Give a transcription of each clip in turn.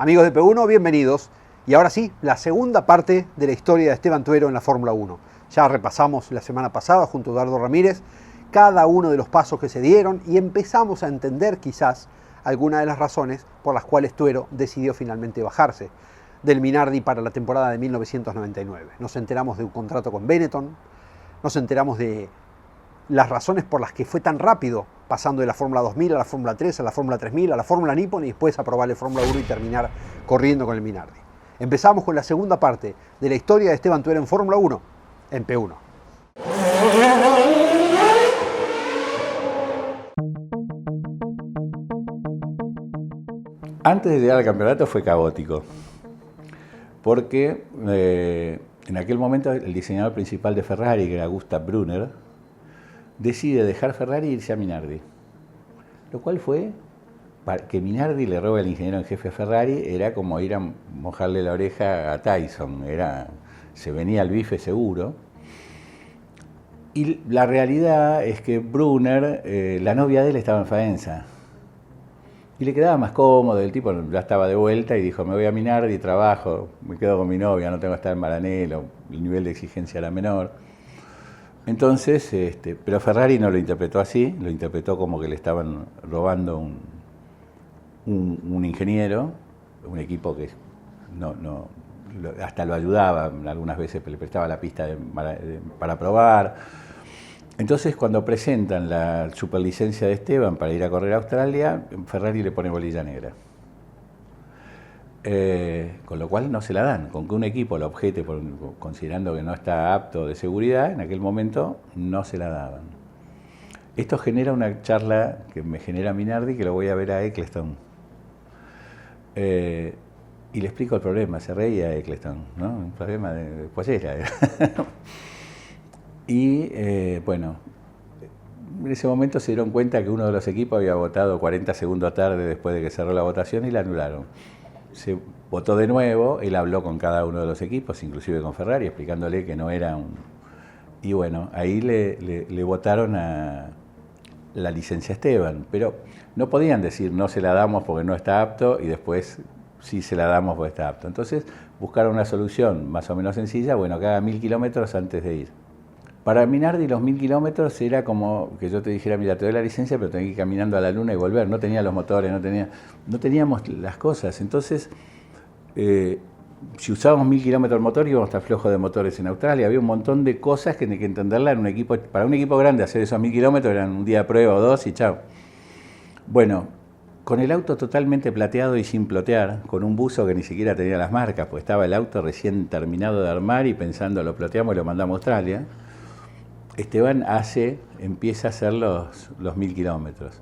Amigos de P1, bienvenidos. Y ahora sí, la segunda parte de la historia de Esteban Tuero en la Fórmula 1. Ya repasamos la semana pasada junto a Eduardo Ramírez cada uno de los pasos que se dieron y empezamos a entender quizás algunas de las razones por las cuales Tuero decidió finalmente bajarse del Minardi para la temporada de 1999. Nos enteramos de un contrato con Benetton, nos enteramos de las razones por las que fue tan rápido, pasando de la Fórmula 2000 a la Fórmula 3, a la Fórmula 3000, a la Fórmula Nippon y después a probar el Fórmula 1 y terminar corriendo con el Minardi. Empezamos con la segunda parte de la historia de Esteban Tuero en Fórmula 1, en P1. Antes de llegar al campeonato fue caótico, porque en aquel momento el diseñador principal de Ferrari, que era Gustav Brunner, decide dejar Ferrari e irse a Minardi. Lo cual fue, para que Minardi le robe al ingeniero en jefe Ferrari, era como ir a mojarle la oreja a Tyson, se venía el bife seguro. Y la realidad es que Brunner, la novia de él estaba en Faenza. Y le quedaba más cómodo, el tipo ya estaba de vuelta y dijo, me voy a Minardi, trabajo, me quedo con mi novia, no tengo que estar en Maranello, el nivel de exigencia era menor. Entonces, pero Ferrari no lo interpretó así, lo interpretó como que le estaban robando un ingeniero, un equipo que hasta lo ayudaba, algunas veces le prestaba la pista para probar. Entonces, cuando presentan la superlicencia de Esteban para ir a correr a Australia, Ferrari le pone bolilla negra. Con lo cual no se la dan. Con que un equipo lo objete considerando que no está apto de seguridad, en aquel momento no se la daban. Esto genera una charla que me genera Minardi, que lo voy a ver a Ecclestone. Y le explico el problema, se reía Ecclestone, ¿no? Un problema de pollera. Y bueno, en ese momento se dieron cuenta que uno de los equipos había votado 40 segundos tarde después de que cerró la votación y la anularon. Se votó de nuevo, él habló con cada uno de los equipos, inclusive con Ferrari, explicándole que no era un... Y bueno, ahí le votaron a la licencia Esteban, pero no podían decir no se la damos porque no está apto y después sí se la damos porque está apto. Entonces buscaron una solución más o menos sencilla, bueno, que haga 1000 kilómetros antes de ir. Para Minardi los 1000 kilómetros era como que yo te dijera, mira, te doy la licencia, pero tenés que ir caminando a la luna y volver. No tenía los motores, no teníamos las cosas. Entonces, si usábamos 1000 kilómetros el motor, íbamos a estar flojos de motores en Australia. Había un montón de cosas que tenía que entenderla en un equipo. Para un equipo grande, hacer esos 1000 kilómetros eran un día de prueba o dos y chao. Bueno, con el auto totalmente plateado y sin plotear, con un buzo que ni siquiera tenía las marcas, pues estaba el auto recién terminado de armar y pensando, lo ploteamos y lo mandamos a Australia. Esteban empieza a hacer los 1000 kilómetros.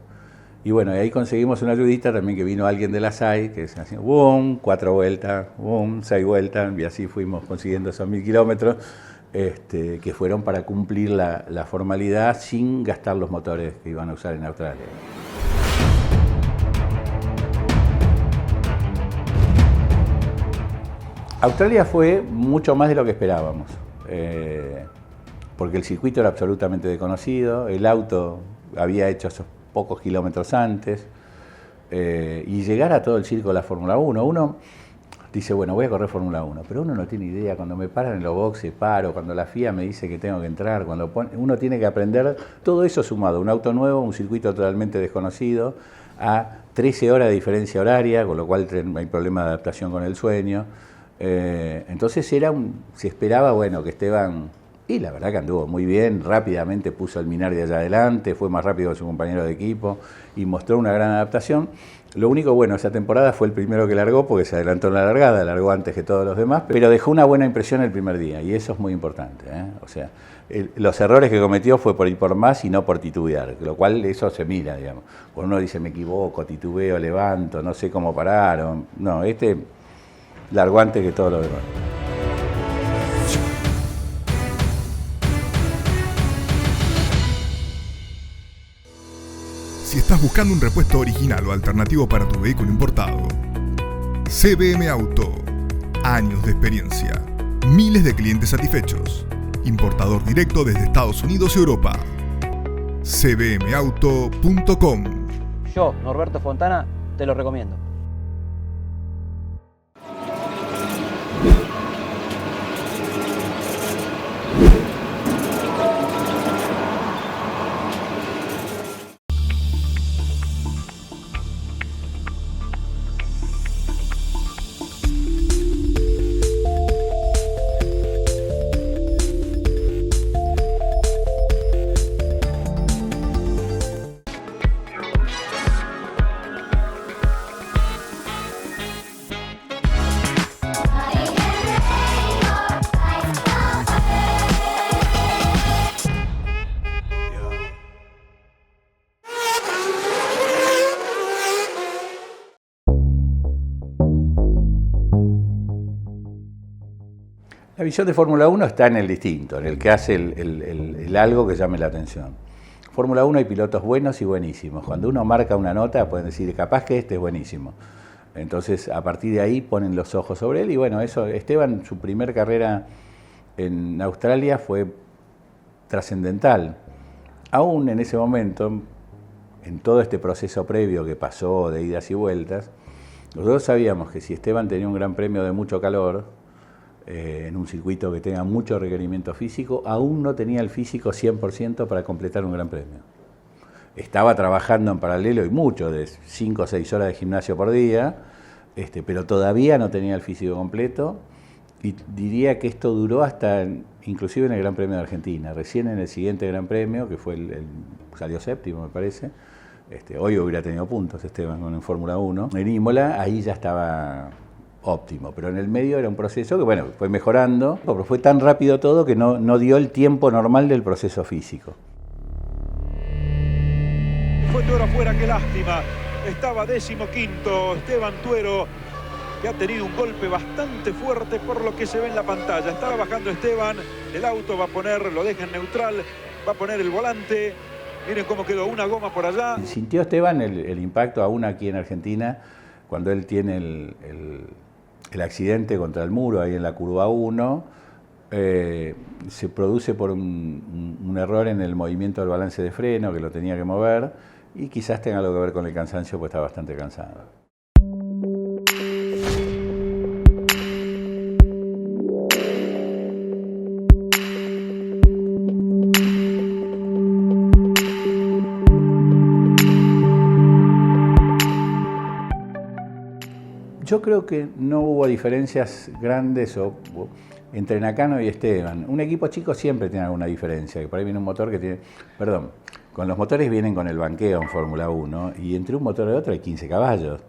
Y bueno, ahí conseguimos una ayudita también que vino alguien de la SAI, que se hacía boom, 4 vueltas, boom, 6 vueltas, y así fuimos consiguiendo esos 1000 kilómetros, que fueron para cumplir la formalidad sin gastar los motores que iban a usar en Australia. Australia fue mucho más de lo que esperábamos. Porque el circuito era absolutamente desconocido, el auto había hecho esos pocos kilómetros antes, y llegar a todo el circo de la Fórmula 1. Uno dice, bueno, voy a correr Fórmula 1, pero uno no tiene idea, cuando me paran en los boxes, paro, cuando la FIA me dice que tengo que entrar, uno tiene que aprender todo eso sumado, un auto nuevo, un circuito totalmente desconocido, a 13 horas de diferencia horaria, con lo cual hay problema de adaptación con el sueño. Entonces se esperaba, bueno, que Esteban... Y la verdad que anduvo muy bien, rápidamente puso el Minardi allá adelante, fue más rápido que su compañero de equipo y mostró una gran adaptación. Lo único bueno, esa temporada fue el primero que largó porque se adelantó en la largada, largó antes que todos los demás, pero dejó una buena impresión el primer día y eso es muy importante, ¿eh? O sea, los errores que cometió fue por ir por más y no por titubear, lo cual eso se mira, digamos. Por uno dice, me equivoco, titubeo, levanto, no sé cómo pararon. No, largó antes que todos los demás. Si estás buscando un repuesto original o alternativo para tu vehículo importado, CBM Auto. Años de experiencia. Miles de clientes satisfechos. Importador directo desde Estados Unidos y Europa. cbmauto.com. Yo, Norberto Fontana, te lo recomiendo. visión de Fórmula 1 está en el distinto, en el que hace el algo que llame la atención. Fórmula 1 hay pilotos buenos y buenísimos. Cuando uno marca una nota, pueden decir, capaz que este es buenísimo. Entonces, a partir de ahí ponen los ojos sobre él. Y bueno, eso, Esteban, su primer carrera en Australia fue trascendental. Aún en ese momento, en todo este proceso previo que pasó de idas y vueltas, nosotros sabíamos que si Esteban tenía un gran premio de mucho calor, en un circuito que tenga mucho requerimiento físico, aún no tenía el físico 100% para completar un gran premio. Estaba trabajando en paralelo y mucho, de 5 o 6 horas de gimnasio por día, pero todavía no tenía el físico completo, y diría que esto duró hasta, inclusive en el Gran Premio de Argentina. Recién en el siguiente Gran Premio, que fue salió séptimo me parece, hoy hubiera tenido puntos Esteban en Fórmula 1, en Imola, ahí ya estaba óptimo, pero en el medio era un proceso que, bueno, fue mejorando, pero fue tan rápido todo que no dio el tiempo normal del proceso físico. Fue Tuero afuera, qué lástima. Estaba 15º Esteban Tuero, que ha tenido un golpe bastante fuerte por lo que se ve en la pantalla. Estaba bajando Esteban, el auto va a poner, lo deja en neutral, va a poner el volante. Miren cómo quedó una goma por allá. Sintió Esteban el impacto aún aquí en Argentina, cuando él tiene el accidente contra el muro, ahí en la curva 1, se produce por un error en el movimiento del balance de freno, que lo tenía que mover, y quizás tenga algo que ver con el cansancio, pues está bastante cansado. Yo creo que no hubo diferencias grandes entre Nakano y Esteban. Un equipo chico siempre tiene alguna diferencia, que por ahí viene un motor que tiene... Perdón, con los motores vienen con el banqueo en Fórmula 1, y entre un motor y otro hay 15 caballos.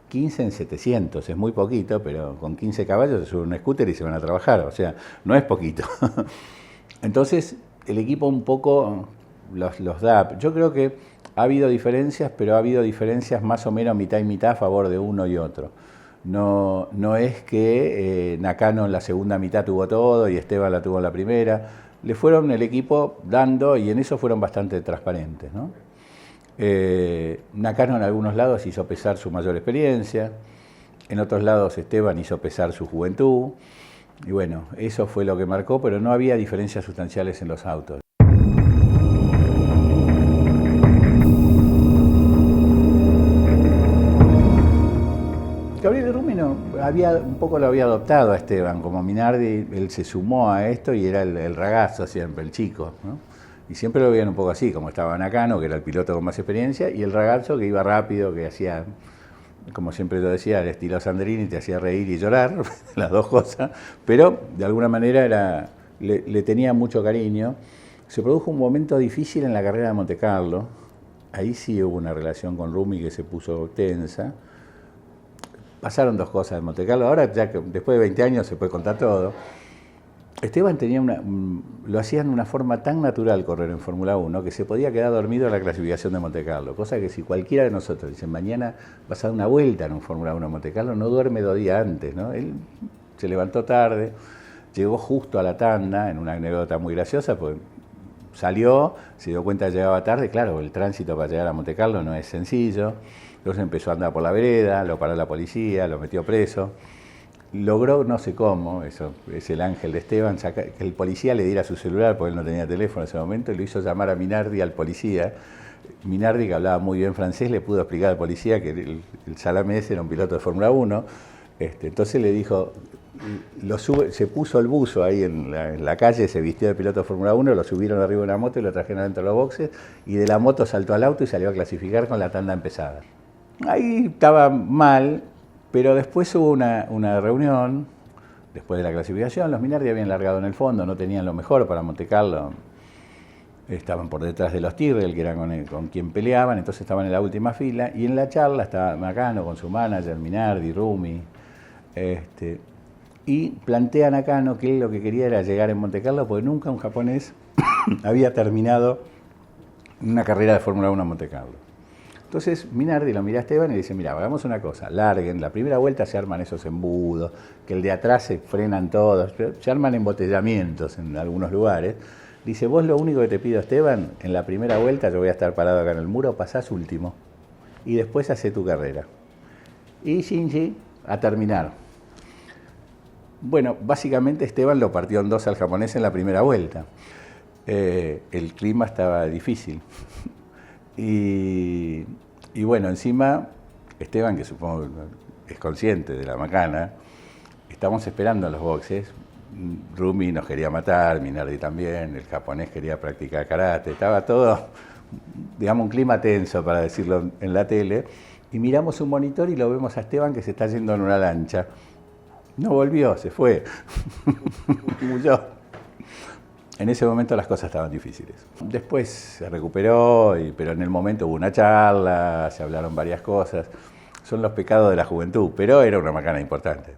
15 en 700, es muy poquito, pero con 15 caballos se sube un scooter y se van a trabajar, o sea, no es poquito. Entonces, el equipo un poco los da. Yo creo que ha habido diferencias, pero ha habido diferencias más o menos mitad y mitad a favor de uno y otro. No es que Nakano en la segunda mitad tuvo todo y Esteban la tuvo en la primera. Le fueron el equipo dando, y en eso fueron bastante transparentes, ¿no? Nakano en algunos lados hizo pesar su mayor experiencia, en otros lados Esteban hizo pesar su juventud, y bueno, eso fue lo que marcó, pero no había diferencias sustanciales en los autos. Gabriel Rumi un poco lo había adoptado a Esteban, como Minardi, él se sumó a esto y era el ragazzo siempre, el chico, ¿no? Y siempre lo veían un poco así, como estaba Nakano, que era el piloto con más experiencia, y el ragazzo que iba rápido, que hacía, como siempre lo decía, el estilo Sandrini, te hacía reír y llorar, las dos cosas, pero de alguna manera le tenía mucho cariño. Se produjo un momento difícil en la carrera de Montecarlo, ahí sí hubo una relación con Rumi que se puso tensa. Pasaron dos cosas en Montecarlo, ahora ya que después de 20 años se puede contar todo. Esteban tenía lo hacían de una forma tan natural correr en Fórmula 1 que se podía quedar dormido en la clasificación de Montecarlo, cosa que si cualquiera de nosotros dice mañana vas a dar una vuelta en un Fórmula 1 en Montecarlo, no duerme 2 días antes, ¿no? Él se levantó tarde, llegó justo a la tanda, en una anécdota muy graciosa, pues salió, se dio cuenta que llegaba tarde, claro, el tránsito para llegar a Montecarlo no es sencillo, entonces empezó a andar por la vereda, lo paró la policía, lo metió preso. Logró, no sé cómo, eso es el ángel de Esteban, que el policía le diera su celular, porque él no tenía teléfono en ese momento, y lo hizo llamar a Minardi, al policía. Minardi, que hablaba muy bien francés, le pudo explicar al policía que el salame ese era un piloto de Fórmula 1. Entonces le dijo, se puso el buzo ahí en la calle, se vistió de piloto de Fórmula 1, lo subieron arriba de una moto y lo trajeron adentro de los boxes, y de la moto saltó al auto y salió a clasificar con la tanda empezada. Ahí estaba mal, pero después hubo una reunión, después de la clasificación, los Minardi habían largado en el fondo, no tenían lo mejor para Montecarlo, estaban por detrás de los Tyrrell, que eran con quien peleaban, entonces estaban en la última fila, y en la charla estaba Nakano con su manager, Minardi, Rumi, y plantea a Nakano que él lo que quería era llegar en Montecarlo, porque nunca un japonés había terminado una carrera de Fórmula 1 en Montecarlo. Entonces Minardi lo mira a Esteban y dice, mira, hagamos una cosa, larguen, la primera vuelta se arman esos embudos, que el de atrás se frenan todos, se arman embotellamientos en algunos lugares. Dice, vos lo único que te pido, Esteban, en la primera vuelta yo voy a estar parado acá en el muro, pasás último y después hacé tu carrera. Y Shinji a terminar. Bueno, básicamente Esteban lo partió en dos al japonés en la primera vuelta. El clima estaba difícil. Y bueno, encima, Esteban, que supongo es consciente de la macana, estamos esperando en los boxes. Rumi nos quería matar, Minardi también, el japonés quería practicar karate, estaba todo, digamos, un clima tenso, para decirlo en la tele, y miramos un monitor y lo vemos a Esteban que se está yendo en una lancha. No volvió, se fue, huyó. En ese momento las cosas estaban difíciles. Después se recuperó, pero en el momento hubo una charla, se hablaron varias cosas. Son los pecados de la juventud, pero era una macana importante.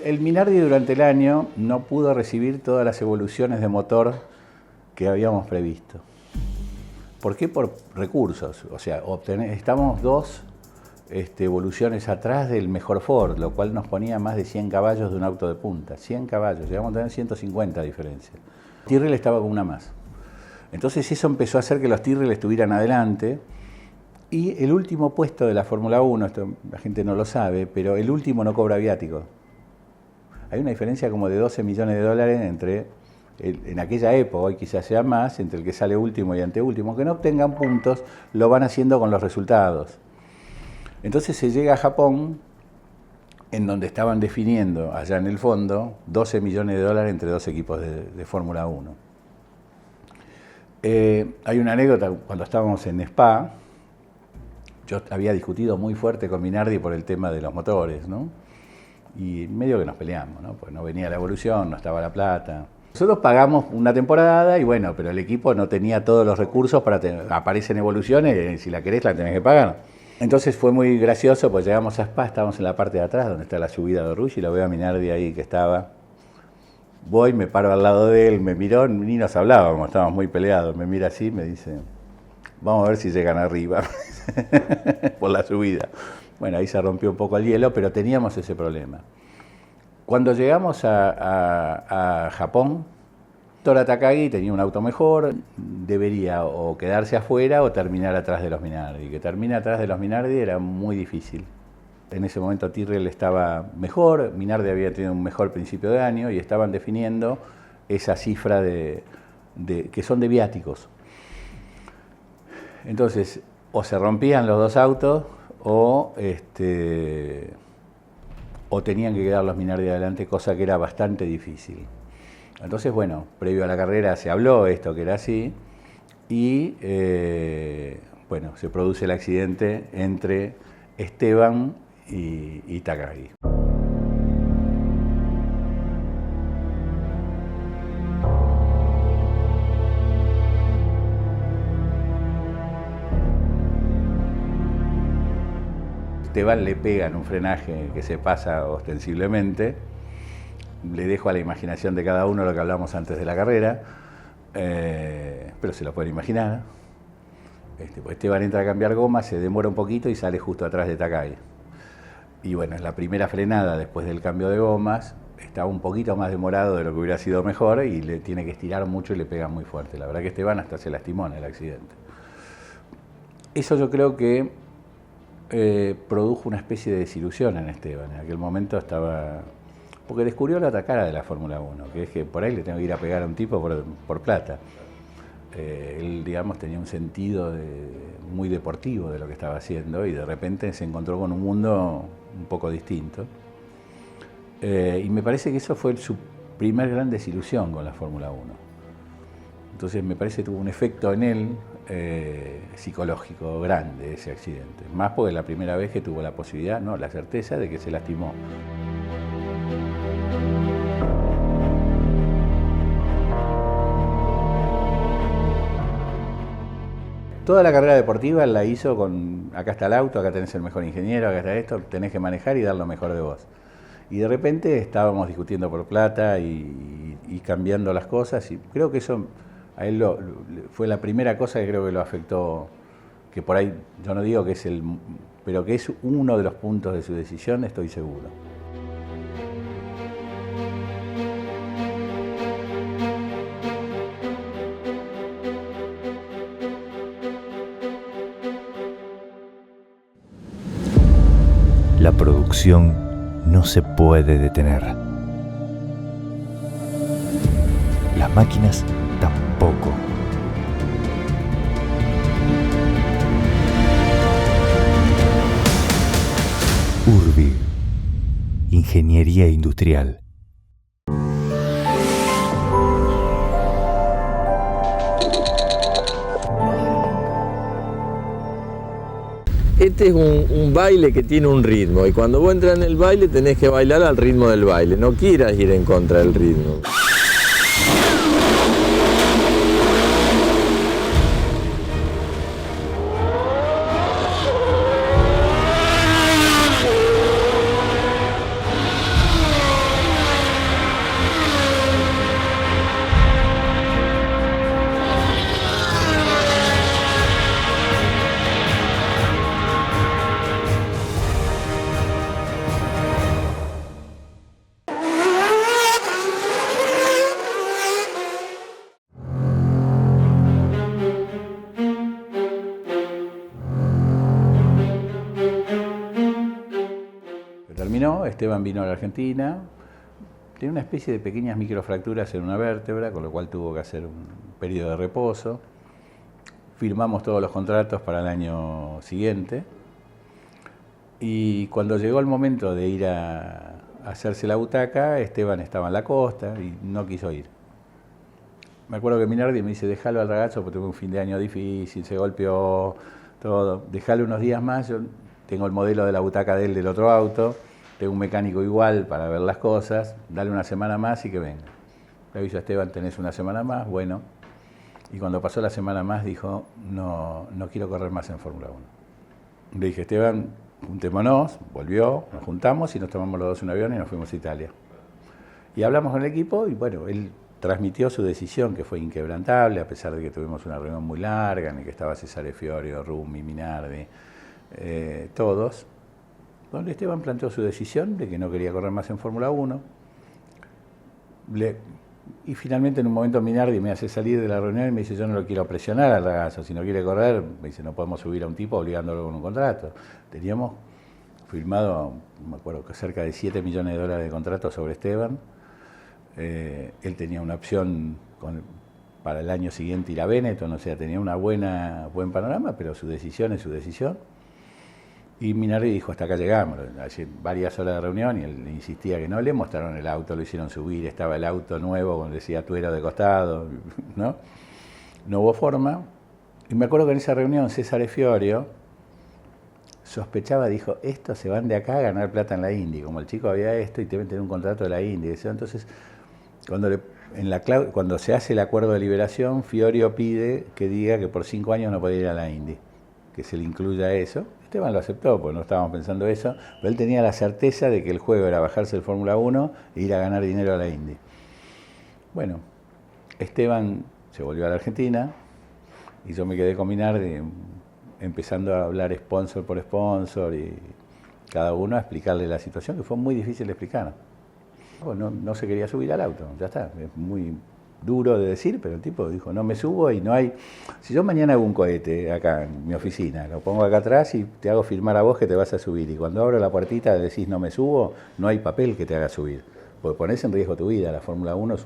El Minardi durante el año no pudo recibir todas las evoluciones de motor que habíamos previsto. ¿Por qué? Por recursos. O sea, estamos dos evoluciones atrás del mejor Ford, lo cual nos ponía más de 100 caballos de un auto de punta. 100 caballos, llegamos a tener 150 de diferencia. Tyrrell estaba con una más. Entonces eso empezó a hacer que los Tyrrell estuvieran adelante. Y el último puesto de la Fórmula 1, esto la gente no lo sabe, pero el último no cobra viático. Hay una diferencia como de 12 millones de dólares entre, en aquella época, hoy quizás sea más, entre el que sale último y anteúltimo. Que no obtengan puntos, lo van haciendo con los resultados. Entonces se llega a Japón, en donde estaban definiendo, allá en el fondo, 12 millones de dólares entre dos equipos de Fórmula 1. Hay una anécdota, cuando estábamos en Spa, yo había discutido muy fuerte con Minardi por el tema de los motores, ¿no? Y medio que nos peleamos, ¿no? Pues no venía la evolución, no estaba la plata. Nosotros pagamos una temporada y bueno, pero el equipo no tenía todos los recursos para aparecen evoluciones, si la querés la tenés que pagar. Entonces fue muy gracioso, pues llegamos a Spa, estábamos en la parte de atrás, donde está la subida de Rouge, y lo veo a Minardi ahí que estaba. Voy, me paro al lado de él, me miró, ni nos hablábamos, estábamos muy peleados. Me mira así, me dice, vamos a ver si llegan arriba, por la subida. Bueno, ahí se rompió un poco el hielo, pero teníamos ese problema. Cuando llegamos a Japón, Tora Takagi tenía un auto mejor, debería o quedarse afuera o terminar atrás de los Minardi. Que termine atrás de los Minardi era muy difícil. En ese momento Tyrrell estaba mejor, Minardi había tenido un mejor principio de año y estaban definiendo esa cifra que son de viáticos. Entonces, o se rompían los dos autos o tenían que quedar los Minardi adelante, cosa que era bastante difícil. Entonces, bueno, previo a la carrera se habló esto que era así y, bueno, se produce el accidente entre Esteban y Takagi. Esteban le pega en un frenaje que se pasa ostensiblemente. Le dejo a la imaginación de cada uno lo que hablamos antes de la carrera, pero se lo pueden imaginar. Pues Esteban entra a cambiar goma, se demora un poquito y sale justo atrás de Takagi. Y bueno, es la primera frenada después del cambio de gomas, está un poquito más demorado de lo que hubiera sido mejor y le tiene que estirar mucho y le pega muy fuerte. La verdad que Esteban hasta se lastimó en el accidente. Eso yo creo que produjo una especie de desilusión en Esteban. En aquel momento estaba... Porque descubrió la otra cara de la Fórmula 1, que es que por ahí le tengo que ir a pegar a un tipo por plata. Él, digamos, tenía un sentido muy deportivo de lo que estaba haciendo y de repente se encontró con un mundo un poco distinto. Y me parece que eso fue su primer gran desilusión con la Fórmula 1. Entonces me parece que tuvo un efecto en él psicológico grande ese accidente. Más porque la primera vez que tuvo la posibilidad, no, la certeza de que se lastimó. Toda la carrera deportiva la hizo con, acá está el auto, acá tenés el mejor ingeniero, acá está esto, tenés que manejar y dar lo mejor de vos. Y de repente estábamos discutiendo por plata y cambiando las cosas, y creo que eso a él fue la primera cosa que creo que lo afectó, que por ahí, yo no digo que es pero que es uno de los puntos de su decisión, estoy seguro. La producción no se puede detener. Las máquinas tampoco. Urbi, Ingeniería Industrial. Este es un baile que tiene un ritmo y cuando vos entras en el baile tenés que bailar al ritmo del baile, no quieras ir en contra del ritmo. Terminó, Esteban vino a la Argentina, tenía una especie de pequeñas microfracturas en una vértebra, con lo cual tuvo que hacer un periodo de reposo. Firmamos todos los contratos para el año siguiente y cuando llegó el momento de ir a hacerse la butaca, Esteban estaba en la costa y no quiso ir. Me acuerdo que Minardi me dice, déjalo al ragazzo porque tuvo un fin de año difícil, se golpeó, todo, déjalo unos días más, yo tengo el modelo de la butaca de él del otro auto, tengo un mecánico igual para ver las cosas, dale una semana más y que venga. Le aviso a Esteban, tenés una semana más, bueno. Y cuando pasó la semana más dijo, no quiero correr más en Fórmula 1. Le dije, Esteban, juntémonos, volvió, nos juntamos y nos tomamos los dos un avión y nos fuimos a Italia. Y hablamos con el equipo y bueno, él transmitió su decisión que fue inquebrantable, a pesar de que tuvimos una reunión muy larga en la que estaba Cesare Fiorio, Rumi, Minardi, todos, donde Esteban planteó su decisión de que no quería correr más en Fórmula 1. Y finalmente en un momento Minardi me hace salir de la reunión y me dice, yo no lo quiero presionar al ragazzo, si no quiere correr, me dice, no podemos subir a un tipo obligándolo con un contrato. Teníamos firmado, me acuerdo, que cerca de $7 millones de contrato sobre Esteban. Él tenía una opción para el año siguiente ir a Benetton, o sea, tenía buen panorama, pero su decisión es su decisión. Y Minardi dijo, hasta acá llegamos, hace varias horas de reunión y él insistía que no, le mostraron el auto, lo hicieron subir, estaba el auto nuevo, como decía Tuero de costado, ¿no? No hubo forma. Y me acuerdo que en esa reunión Cesare Fiorio sospechaba, dijo, estos se van de acá a ganar plata en la Indy, como el chico había esto y deben tener un contrato de la Indy. Entonces, cuando se hace el acuerdo de liberación, Fiorio pide que diga que por 5 años no puede ir a la Indy, que se le incluya eso. Esteban lo aceptó, porque no estábamos pensando eso, pero él tenía la certeza de que el juego era bajarse el Fórmula 1 e ir a ganar dinero a la Indy. Bueno, Esteban se volvió a la Argentina y yo me quedé con Minardi empezando a hablar sponsor por sponsor y cada uno a explicarle la situación, que fue muy difícil de explicar. No se quería subir al auto, ya está, es muy duro de decir, pero el tipo dijo, no me subo y no hay... Si yo mañana hago un cohete acá en mi oficina, lo pongo acá atrás y te hago firmar a vos que te vas a subir, y cuando abro la puertita decís no me subo, no hay papel que te haga subir, porque ponés en riesgo tu vida. La Fórmula 1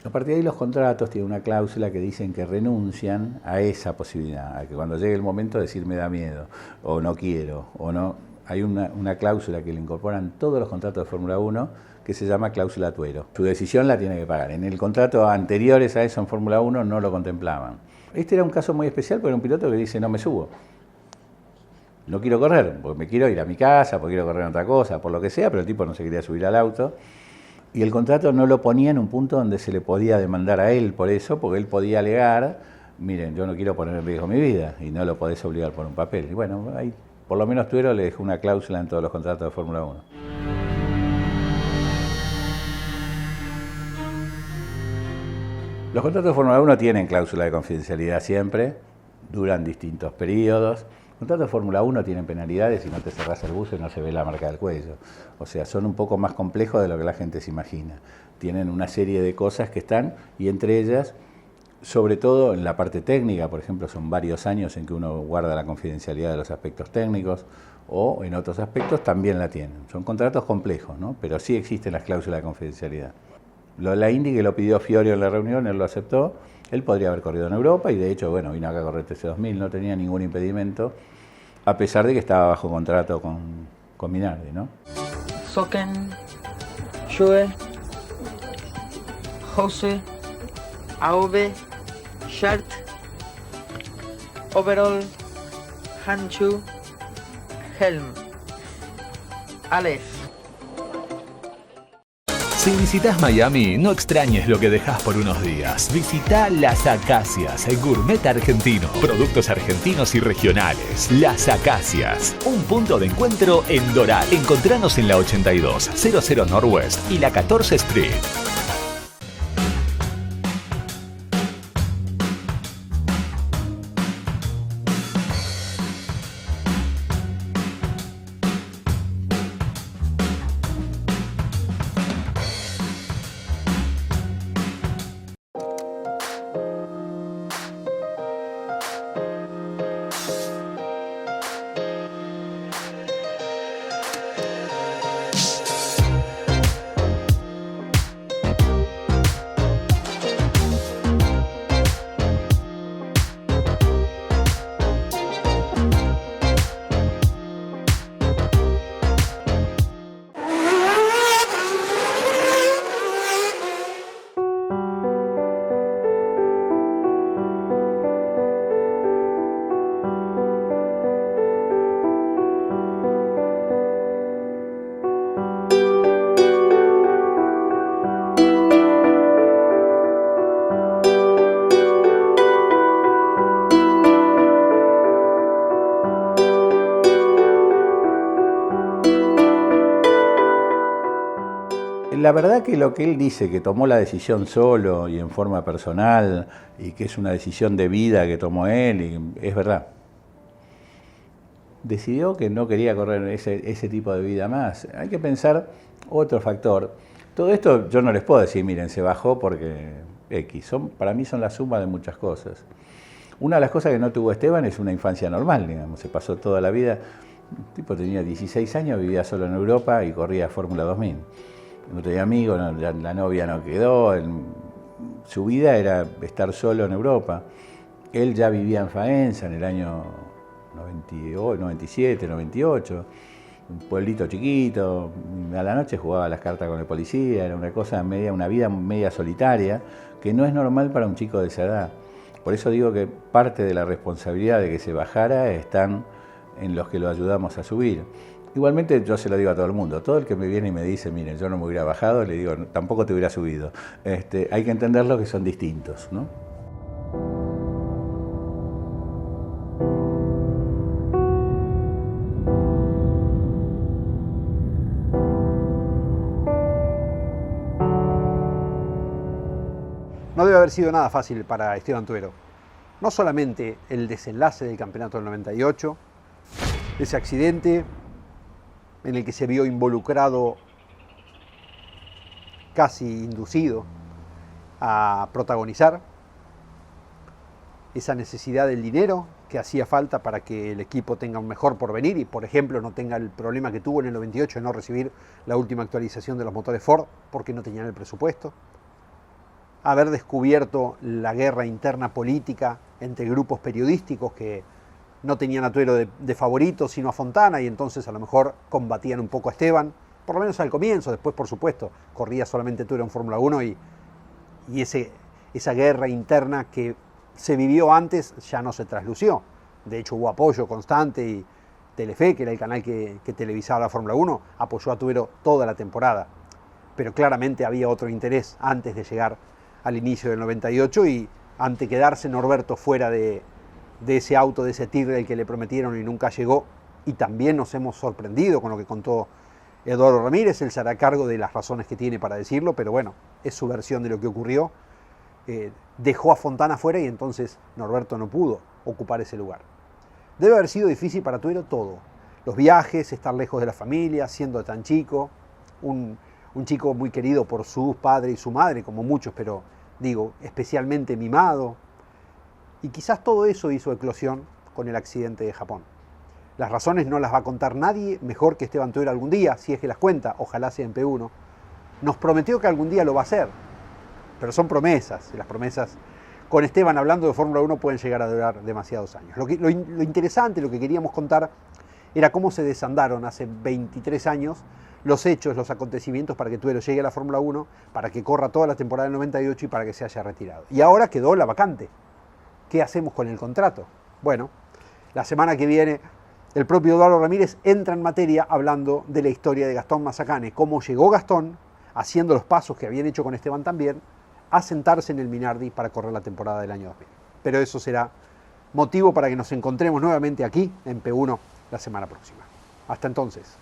A partir de ahí los contratos tienen una cláusula que dicen que renuncian a esa posibilidad, a que cuando llegue el momento decir me da miedo, o no quiero, o no. Hay una cláusula que le incorporan todos los contratos de Fórmula 1 que se llama cláusula Tuero. Su decisión la tiene que pagar. En el contrato anteriores a eso en Fórmula 1 no lo contemplaban. Este era un caso muy especial porque era un piloto que dice no me subo. No quiero correr, porque me quiero ir a mi casa, porque quiero correr en otra cosa, por lo que sea, pero el tipo no se quería subir al auto. Y el contrato no lo ponía en un punto donde se le podía demandar a él por eso, porque él podía alegar, miren, yo no quiero poner en riesgo mi vida, y no lo podés obligar por un papel. Y bueno, ahí por lo menos Tuero le dejó una cláusula en todos los contratos de Fórmula 1. Los contratos de Fórmula 1 tienen cláusula de confidencialidad siempre, duran distintos periodos. Los contratos de Fórmula 1 tienen penalidades si no te cerrás el buzo y no se ve la marca del cuello. O sea, son un poco más complejos de lo que la gente se imagina. Tienen una serie de cosas que están, y entre ellas, sobre todo en la parte técnica, por ejemplo, son varios años en que uno guarda la confidencialidad de los aspectos técnicos, o en otros aspectos también la tienen. Son contratos complejos, ¿no? Pero sí existen las cláusulas de confidencialidad. La Indy, que lo pidió Fiorio en la reunión, él lo aceptó. Él podría haber corrido en Europa y de hecho, bueno, vino acá a correr TC2000, no tenía ningún impedimento, a pesar de que estaba bajo contrato con Minardi, ¿no? Socken, Schuhe, Hose, Haube, Shirt, Overall, Handschuh, Helm. Alles. Si visitas Miami, no extrañes lo que dejas por unos días. Visita Las Acacias, el gourmet argentino. Productos argentinos y regionales. Las Acacias, un punto de encuentro en Doral. Encontranos en la 8200 Northwest y la 14 Street. La verdad que lo que él dice, que tomó la decisión solo y en forma personal, y que es una decisión de vida que tomó él, y es verdad. Decidió que no quería correr ese tipo de vida más. Hay que pensar otro factor. Todo esto yo no les puedo decir, miren, se bajó porque X. Para mí son la suma de muchas cosas. Una de las cosas que no tuvo Esteban es una infancia normal, digamos. Se pasó toda la vida. El tipo tenía 16 años, vivía solo en Europa y corría Fórmula 2000. No tenía amigos, la novia no quedó, su vida era estar solo en Europa. Él ya vivía en Faenza en el año 97, 98, un pueblito chiquito, a la noche jugaba las cartas con el policía, era una vida media solitaria, que no es normal para un chico de esa edad. Por eso digo que parte de la responsabilidad de que se bajara están en los que lo ayudamos a subir. Igualmente yo se lo digo a todo el mundo, todo el que me viene y me dice, miren, yo no me hubiera bajado, le digo, tampoco te hubiera subido. Hay que entenderlo que son distintos, ¿no? No debe haber sido nada fácil para Esteban Tuero. No solamente el desenlace del campeonato del 98, ese accidente en el que se vio involucrado, casi inducido a protagonizar, esa necesidad del dinero que hacía falta para que el equipo tenga un mejor porvenir y, por ejemplo, no tenga el problema que tuvo en el 98 de no recibir la última actualización de los motores Ford porque no tenían el presupuesto. haber descubierto la guerra interna política entre grupos periodísticos que no tenían a Tuero de favorito, sino a Fontana, y entonces a lo mejor combatían un poco a Esteban, por lo menos al comienzo. Después, por supuesto, corría solamente Tuero en Fórmula 1 y esa guerra interna que se vivió antes ya no se traslució. De hecho, hubo apoyo constante y Telefe, que era el canal que televisaba la Fórmula 1, apoyó a Tuero toda la temporada. Pero claramente había otro interés antes de llegar al inicio del 98 y ante quedarse Norberto fuera de ese auto, de ese Tigre del que le prometieron y nunca llegó. Y también nos hemos sorprendido con lo que contó Eduardo Ramírez. Él se hará cargo de las razones que tiene para decirlo, pero bueno, es su versión de lo que ocurrió. Dejó a Fontana fuera y entonces Norberto no pudo ocupar ese lugar. Debe haber sido difícil para Tuero todo. Los viajes, estar lejos de la familia, siendo tan chico, un chico muy querido por su padre y su madre, como muchos, pero digo, especialmente mimado. Y quizás todo eso hizo eclosión con el accidente de Japón. Las razones no las va a contar nadie mejor que Esteban Tuero algún día, si es que las cuenta, ojalá sea en P1. Nos prometió que algún día lo va a hacer, pero son promesas, y las promesas con Esteban hablando de Fórmula 1 pueden llegar a durar demasiados años. Lo interesante, lo que queríamos contar, era cómo se desandaron hace 23 años los hechos, los acontecimientos para que Tuero llegue a la Fórmula 1, para que corra toda la temporada del 98 y para que se haya retirado. Y ahora quedó la vacante. ¿Qué hacemos con el contrato? Bueno, la semana que viene el propio Eduardo Ramírez entra en materia hablando de la historia de Gastón Mazacane, cómo llegó Gastón, haciendo los pasos que habían hecho con Esteban también, a sentarse en el Minardi para correr la temporada del año 2000. Pero eso será motivo para que nos encontremos nuevamente aquí en P1 la semana próxima. Hasta entonces.